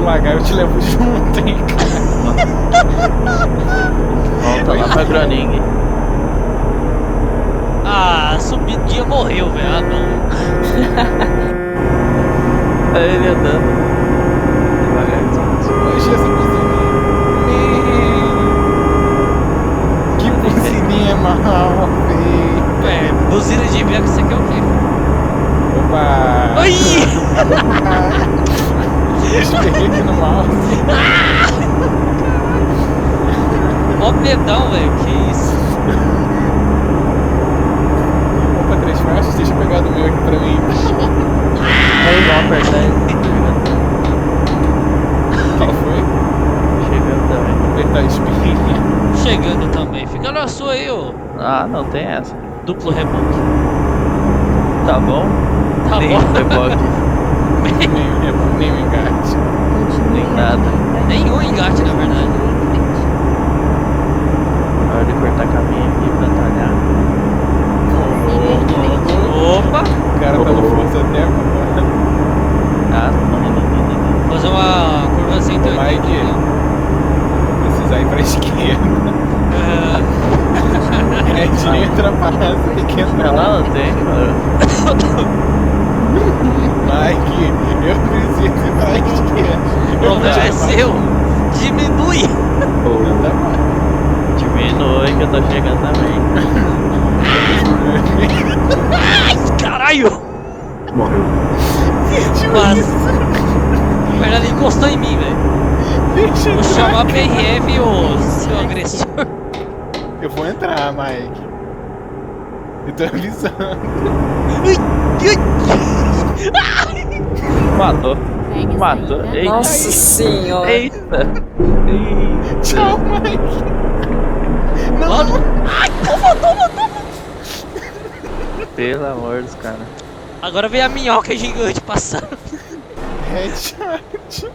lagar, eu te levo junto, hein, cara. Volta lá pra Groningen. Ah, subidinha morreu, velho. Ah, não. Aí ele andando devagarzinho. Hoje essa buzininha. Que buzininha mal, velho. Buzina de vento, isso aqui é o quê? Opa! Ai! Deixa eu peguei aqui no mouse. Mó pedão, velho. Que isso? Opa, 3 faixas, deixa eu pegar do meu aqui pra mim. Aí vamos apertar ele. Quem foi? Chegando também. Apertar a espinha. Chegando também. Fica na sua aí, ô. Ah, não tem essa. Duplo reboque. Tá bom? Tá Nem bom. reboque, Nem o engate. nem nada. Nenhum engate, na verdade. Na hora de cortar caminho aqui pra talhar. Opa! O cara tá no força até agora. Ah, não ilumina. Fazer uma curva 180. Mike, vou precisar ir pra esquerda. É direita ultrapassa, tem que entrar. Não, tem, mano. Mike, eu preciso ir pra esquerda. O problema é seu. Diminui. Não tá mais. Diminui que eu tô chegando também. Ai, caralho! Morreu. Quase. Na verdade, ele encostou em mim, velho. Deixa eu Vou chamar a entrar. PRF, ô seu agressor. Eu vou entrar, Mike. Eu tô avisando. Matou. Matou. Eita. Nossa senhora. Eita. Eita. Tchau, Mike. Mano. Ai, toma. Pelo amor dos caras. Agora vem a minhoca gigante passando. Headshot.